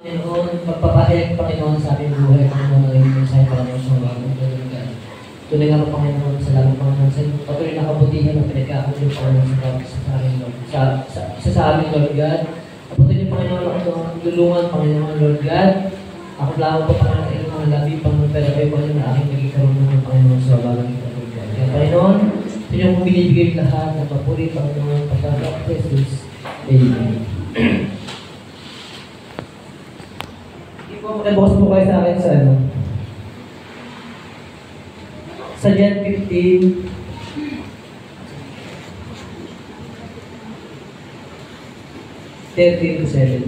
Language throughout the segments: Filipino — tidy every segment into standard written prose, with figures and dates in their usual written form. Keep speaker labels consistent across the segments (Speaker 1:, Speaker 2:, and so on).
Speaker 1: Panginoon, pagpapahayag Panginoon sa ating buhay, Panginoon, ang iyong mensahe Panginoon sa mga Panginoon. Tunay nga po Panginoon, salamat Panginoon sa iyong patuloy na kabutihan na pinagkakaroon Panginoon sa amin, Lord. Sa amin, Lord God. Kaputin niyo Panginoon ang tulungan, Panginoon, Lord God. Ako lang po Panginoon sa iyong mga labi, Panginoon, pero kayo Panginoon na aking naging karoon ng Panginoon sa balang ito, Lord God. Kaya Panginoon, sa inyong binibigay lahat ng papuri, Panginoon, pagkakak Jesus. Amen. Bukas po kayo sa akin sa ano? Sa John 15. 13 to 17.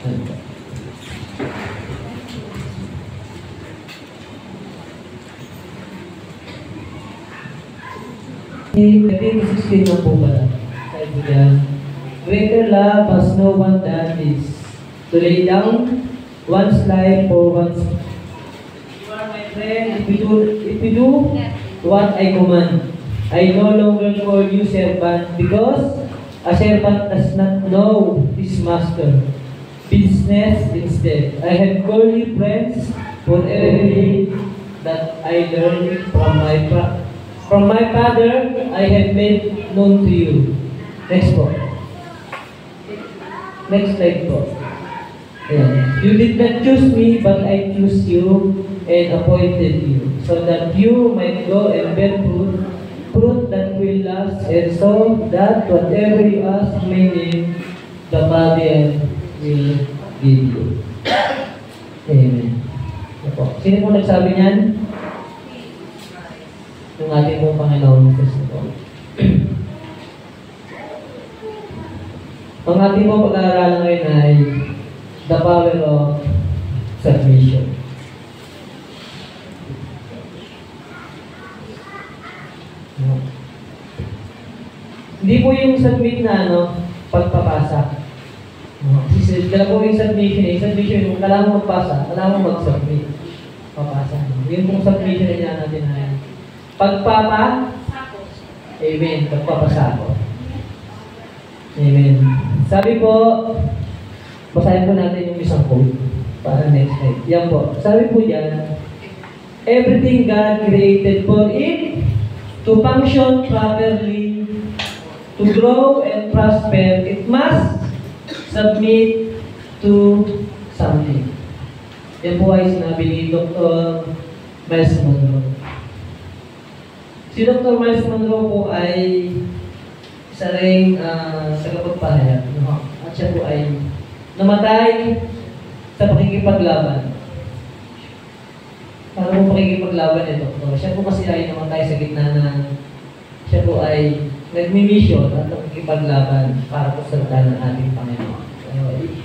Speaker 1: Ano ba? 13 to 16 na po pala. Sabi po dyan, greater love has no one than this, to lay down one's life for one's. You are my friend if you do what I command. I no longer call you servant, because a servant does not know his master business. Instead, I have called you friends, for everything that I learned from my Father I have made known to you. Next po. Next slide po. Yeah. You did not choose me, but I chose you and appointed you, so that you might go and bear fruit that will last, and so that whatever you ask my name, the Father will give you. Amen. Opo. Sino po nagsabi niyan? Yung ating pong Panginoon Jesus po. Ang ating pong pag-aaralan ngayon ay the power of submission. Hindi po yung submit na pagpapasa. Dala po yung submission. Yung submission, kung kailangan mo magpasa, kailangan mo mag-submit. Papasa. Yung pong submission na dyan natin ay pagpapa. Amen. Pagpapasako. Amen. Sabi po, basahin po natin yung isang quote para next slide. Yan po. Sabi po dyan, everything God created for it to function properly, to grow and prosper, it must submit to something. Yan po ay sinabi ni Dr. Miles Monroe. Si Dr. Miles Monroe po ay isa ring tagapagpahayag. At siya po ay namatay sa pakikipaglaban. Para po pakikipaglaban ni Doktor. Siya po kasi ay namatay sa gitna ng siya po ay nagmi-mission at pakikipaglaban para po sa salita ng ating Panginoon.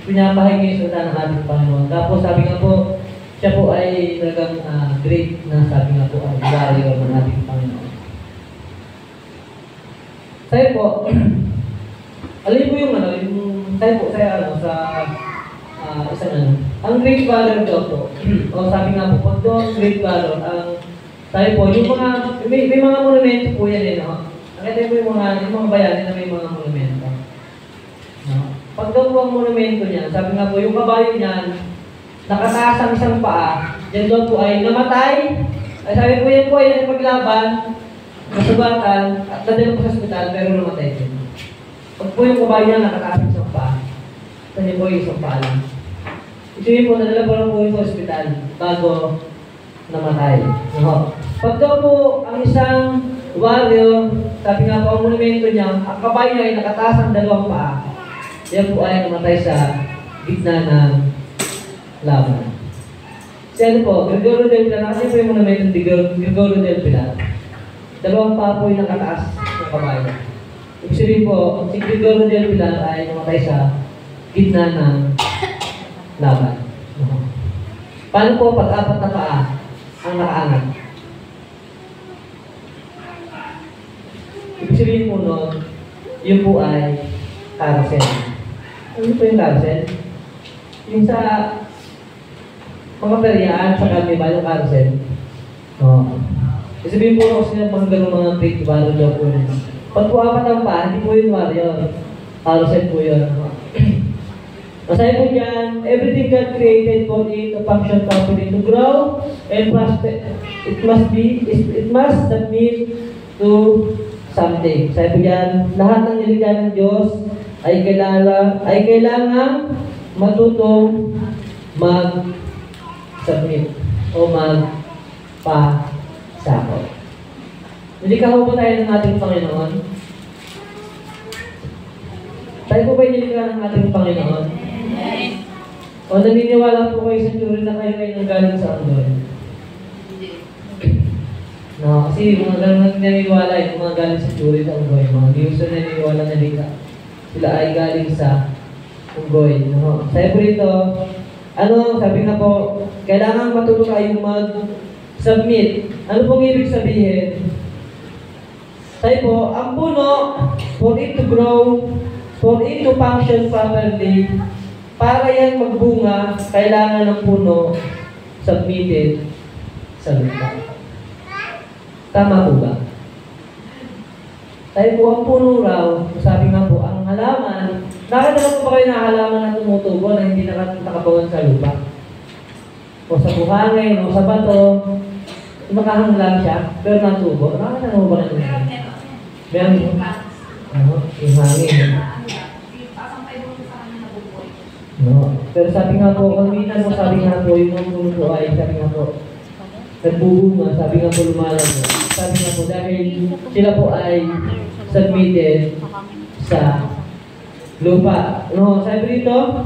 Speaker 1: Pinapahayag niya yung salita ng ating Panginoon. Tapos sabi nga po, siya po ay talagang great na sabi nga po ay warrior ng ating Panginoon. Sabi po, alam po yung sabi po sa isang ang great valor daw po. O sabi nga po, pag doon great valor, sabi po, yung may mga monumento po yan no? Nakita po yung mga bayani na may mga monumento. No? Pag daw po ang monumento niya, sabi nga po, yung kabayo niyan, nakataas ang isang paa, yan daw po ay namatay. Ay sabi po yan po ay paglaban, nasugatan, at nadala po sa ospital, pero namatay din. Pag po yung kabayo niya nakataas ang isang paa, sabi po yung isang paa lang. Isipin po, nadala po lang po yung sa ospital bago namatay. No? Pag daw po ang isang warrior, sabi nga po ang monumento niya, ang kabayo niya ay nakataas ang dalawang paa. Yan po ay namatay sa gitna ng laban. Si ano po, Gregorio del Pilar, kasi po yung monumento ni Gregorio del Pilar. Dalawang paa po yung nakataas ng kabayo. Ibig sabihin po, si Gregorio del Pilar ay namatay sa gitna ng laban. Paano po pag-apat na paa ang nakaangat? Ibig sabihin po nun, yun po ay carousel. Ano po yung carousel? Yung sa mga peryaan, sa carnival, yung carousel. Ibig sabihin po kasi ng mga great valor daw po yun. Pag po apat ang paa, hindi po yung warrior. Carousel po yun. Masaya po dyan, everything God created for it to function properly, to grow, and it must submit to something. Masaya po dyan, lahat ng nilikha ng Diyos ay kailangan matutong mag-submit o magpasakot. Nilikha po tayo ng ating Panginoon. Tayo po ba nilikha ng ating Panginoon? O naniniwala po kayo sa theory na kayo ay nanggaling sa unggoy? No, kasi mga ganun naniniwala yung mga galing sa theory sa unggoy. Mga Diyos na naniniwala na sila ay galing sa unggoy. No? Sabi po rito, sabi nga po, kailangan matuto kayong mag-submit. Ano pong ibig sabihin? Sabi po, ang puno, for it to grow, for it to function properly, para yan magbunga, kailangan ng puno submitted sa lupa. Tama po ba? Tayo po ang puno raw, sabi nga po, ang halaman, nakadala po ba kayo na halaman na tumutubo na hindi nakabawan sa lupa? O sa buhangin, o sa bato, makahang lang siya, pero natubo. Nakadala mo ba na meron yung hangin. No. Pero sabi nga po, kalmitan mo, sabi nga po, yung mga puno po ay, sabi nga po, nagbubunga, sabi nga po, lumalago. Sabi nga po, dahil sila po ay submitted sa lupa. No, sabi dito,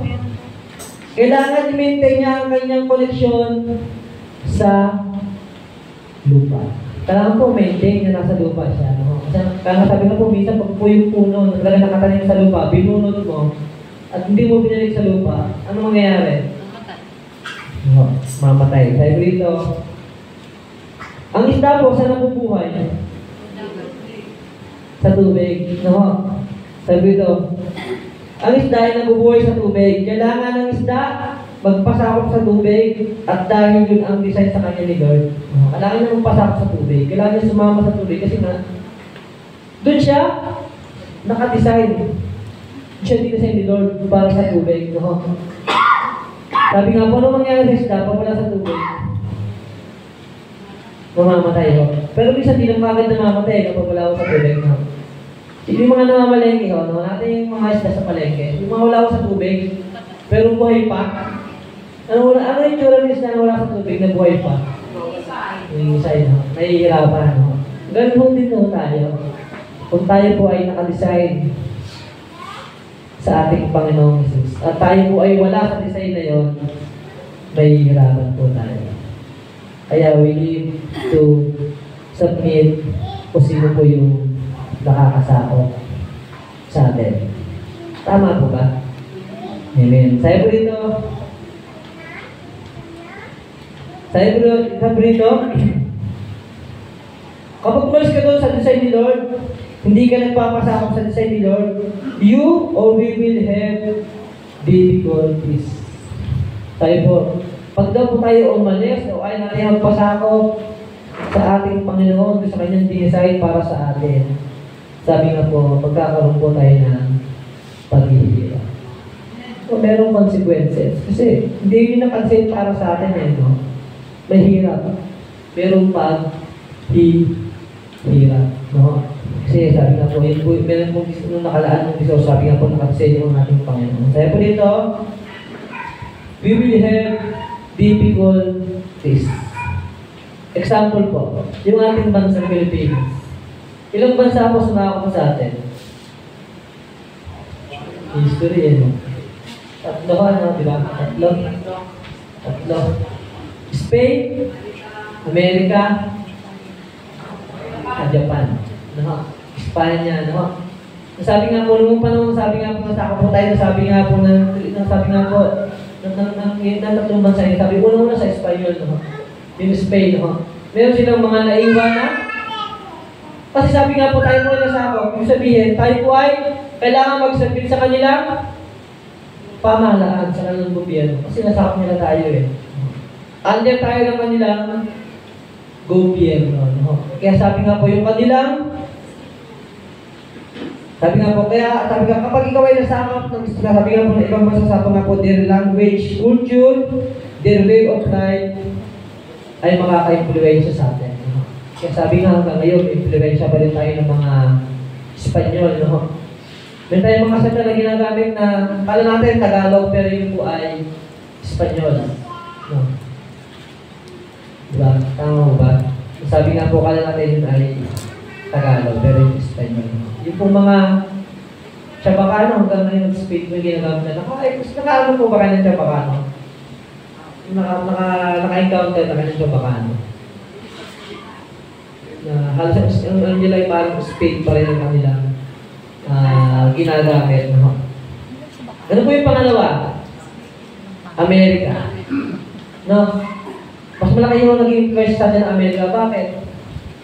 Speaker 1: kailangan i-maintain niya ang kanyang koneksyon sa lupa. Kailangan po maintain na nasa lupa siya. No? Kaya sabi nga po, minsan pag po yung puno na talaga nakatanim sa lupa, binunod mo, at hindi mo binalik sa lupa, ano mangyayari? No, mamatay. Sabi dito, ang isda po, saan nabubuhay? Sa tubig. No? Sabi dito, ang isda ay nabubuhay sa tubig. Kailangan ng isda magpasakop sa tubig at dahil yun ang design sa kanya ni Lord. Kailangan niya magpasakop sa tubig. Kailangan niya sumama sa tubig kasi nga, doon siya nakadesign. Siya dinesign ni Lord para sa tubig. No? Sabi nga po, ano mangyayari sa isda pag wala sa tubig? Mamamatay ho. Pero minsan di naman agad namamatay kapag wala ako sa tubig. No? Yung mga namamalengke ho, no? Natin yung mga isda sa palengke. Yung mga wala ako sa tubig, pero buhay pa. Ano yung tsura ng isda na wala sa tubig na buhay pa? Yung isay, no? Nahihirapan. No? Ganun din ho tayo. Kung tayo po ay nakadesign sa ating Panginoong Jesus, at tayo po ay wala sa design na yon, nahihirapan po tayo. Kaya we need to submit kung sino po yung nakakasakot sa atin. Tama po ba? Amen. Sabi po dito, kapag umalis ka doon sa design ni Lord, hindi ka nagpapasakop sa design ni Lord, you or we will have difficulties. Sabi po, pag daw po tayo umalis, o ay natin magpasakop sa ating Panginoon, sa kanyang design para sa atin. Sabi nga po, magkakaroon po tayo ng paghihirap. So, merong consequences. Kasi, hindi yun napansin para sa atin eh, no? Mahirap. Merong paghihirap, no? Kasi sabi nga po, meron pong nung nakalaan ng Diyos, sabi nga po, nakasenyo ang ating Panginoon. Sabi po dito, we will have difficulties. Example po, yung ating bansang Pilipinas. Ilang bansa po sumako sa atin? History eh, no? Tatlo ka, no? Diba? Tatlo. Spain, Amerika, at Japan. No? Espanya, no? Sabi nga po, nung panahon, sabi nga po, nasako po tayo, sabi nga po, ng tatlong bansa yun. Sabi, una sa Espanyol, no? Yung Spain, no? Meron silang mga naiwan na. Kasi sabi nga po tayo po nasako, yung sabihin, tayo po ay kailangan magsabit sa kanilang pamahalaan sa kanilang gobyerno. Kasi nasako nila tayo eh. Under tayo ng kanilang gobyerno. No? Kaya sabi nga po, yung kanilang Sabi nga po, kaya sabi nga, kapag ikaw ay nasakop, sabi nga po ng ibang masasapa nga po, their language, culture, their way of life, ay makaka-influensya sa atin. Kaya sabi nga hanggang ngayon, influensya pa rin tayo ng mga Espanyol, no? May tayong mga salita na ginagamit na, kala natin Tagalog, pero yun po ay Espanyol. No? Diba? Tama mo ba? Sabi nga po, kala natin yun ay Tagalog, pero yung Espanyol. Yung pong mga Chabacano, hanggang ngayon nag-speak mo yung ginagamit na, naka-ano po ba kayo ng Chabacano? Naka-encounter na kayo ng Chabacano. Na halos ang nila ay parang speak pa rin ang kanilang ginagamit. No? Ano po yung pangalawa? Amerika. No? Mas malaki yung naging influence sa atin ng Amerika. Bakit?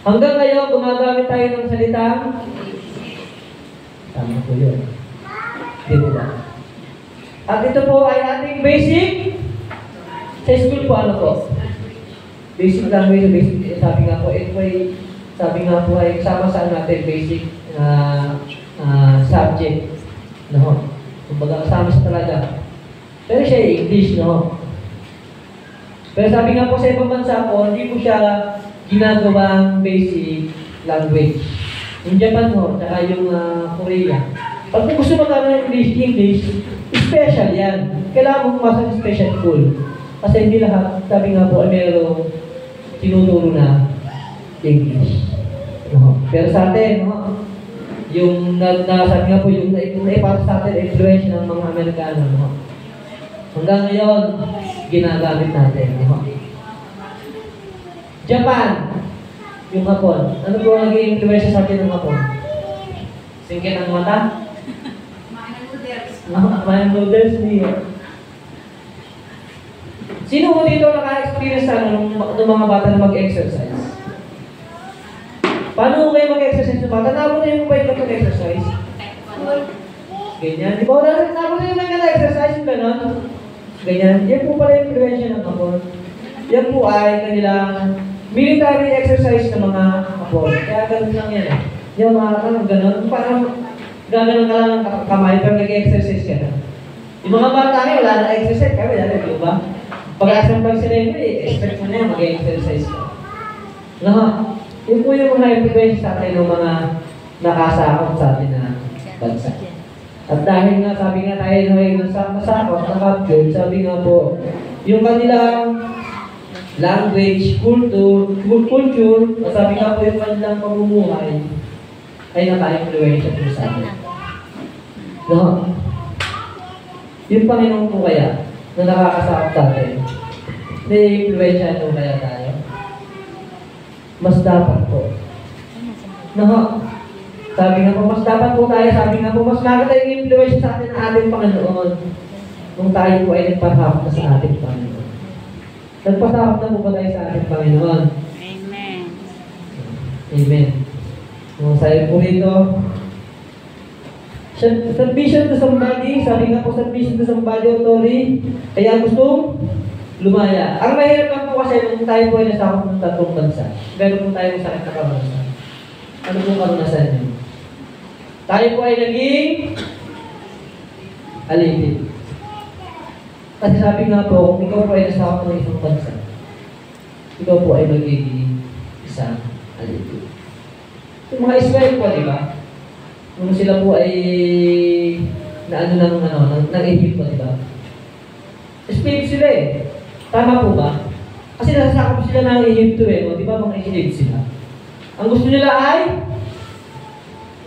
Speaker 1: Hanggang ngayon, gumagamit tayo ng salitang tama po yun. Di ba ba? At ito po ay ating basic. Sa school po, ano po? Basic language, basic, sabi nga po, ito ay, sabi nga po ay kasama sa natin, basic subject. No? Kumbaga, kasama siya talaga. Pero siya ay English, no? Pero sabi nga po sa ibang bansa po, hindi po siya ginagawang basic language. Yung Japan ho, saka yung Korea. Pag kung gusto magkano ng English, special yan. Kailangan mo pumasok sa special school. Kasi hindi lahat, sabi nga po, ay merong tinuturo na English. No? Pero sa atin, no? Yung sabi nga po, yung naipasok sa atin, influence ng mga Amerikano. No? Hanggang ngayon, ginagamit natin. No? Japan, yung Hapon. Ano po ang naging influence sa atin ng Hapon? Singkit ang mata? Mayan noodles niyo. Sino mo dito naka-experience nung mga bata na mag-exercise? Paano kayo mag-exercise ng bata? Nabo na yung bike na mag-exercise? Ganyan. Di ba nabo na yung bike na exercise? Yung gano'n? Ganyan. Yan po pala yung influensya ng Hapon. Yan po ay kanilang military exercise ng mga Hapon. Kaya gano'n lang yan. Yung mga gano'n. Parang gano'n ka lang ng kamay pero nag-exercise ka na. Yung mga bata kayo, wala na exercise kami. Di ba? Pag-asambag sila yun, expect mo na yan, mag-exercise ka. No? Yun po yung mga influence sa atin ng mga nakasakot sa atin na bansa. At dahil nga, sabi nga tayo na nasakot, nakapture, sabi nga po, yung kanilang language, culture, sabi nga po yung kanilang pamumuhay, ay naka-influence po sa atin. No? Yung Panginoon po kaya, na nakakasakot sa atin, na-influensya ito kaya tayo? Mas dapat po. No? Sabi nga po, mas dapat po tayo, sabi nga po, mas maganda yung influensya sa atin ng ating Panginoon kung tayo po ay nagpasakot na sa ating Panginoon. Nagpasakot na po ba tayo sa ating Panginoon?
Speaker 2: Amen.
Speaker 1: Amen. Kung sayo po rito, submission to somebody, sabi nga po submission to somebody authority, kaya gusto lumaya. Ang mahirap lang po kasi kung tayo po ay nasakot ng tatlong bansa, meron po tayo masakit na kabansa. Ano po karunasan niyo? Tayo po ay naging alipin. Kasi sabi nga po, kung ikaw po ay nasakot ng isang bansa, ikaw po ay magiging isang alipin. Yung mga Israel po, di ba? Nung sila po ay ng Egypt, di ba? Slave sila eh. Tama po ba? Kasi nasasakop sila ng Egypto eh, di ba mga slave sila? Ang gusto nila ay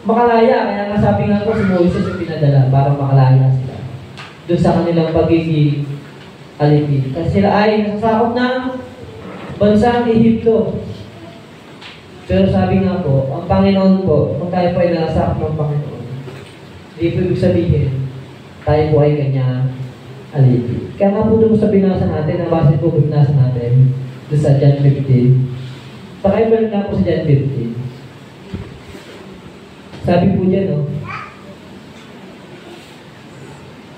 Speaker 1: makalaya, kaya nga sabi nga po si Moses yung pinadala para makalaya sila doon sa kanilang pagiging alipin. Kasi sila ay nasasakop ng bansang Egypto. Pero sabi nga po, ang Panginoon po, kung tayo po ay nasakop ng Panginoon, hindi po ibig sabihin, tayo po ay kanya alipin. Kaya nga po doon sa binasa natin, ang base po binasa natin, doon sa John 15. Pakaibalan nga po sa John 15. Sabi po dyan, no?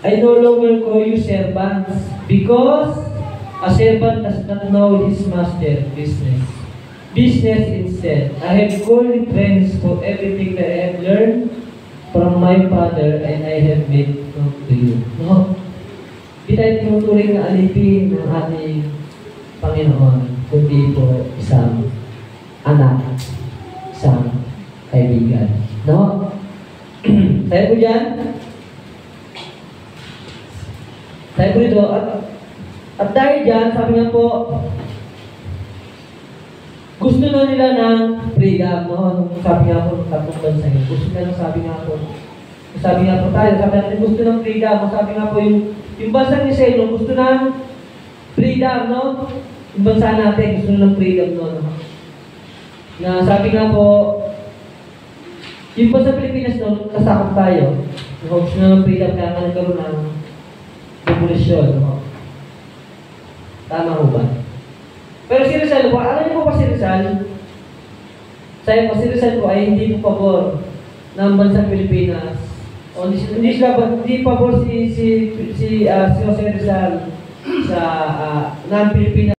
Speaker 1: I no longer call you servants because a servant does not know his master's business. Business instead. I have called you friends for everything that I have learned from my Father and I have made known to you. No? Di tayo tinuturing na alipin ng ating Panginoon, kundi po isang anak, isang kaibigan. No? Tayo po dyan. Tayo po dito. At dahil dyan, sabi nga po, gusto na nila ng freedom, no? Sabi nga po ng tatlong bansa yun. Gusto nila, sabi nga po tayo, sabi natin gusto ng freedom. Sabi nga po yung bansa ni Israel, gusto ng freedom, no? Yung bansa natin, gusto ng freedom, no? Na sabi nga po, yung bansa Pilipinas, no, kasakot tayo. Gusto na ng freedom, kaya nga nagkaroon ng revolusyon, no? Tama ho ba? Pero si Rizal po, alam niyo po ba si Rizal? Sabi po, si Rizal po ay hindi po pabor ng bansang Pilipinas. O hindi pabor si Jose Rizal sa non-Pilipinas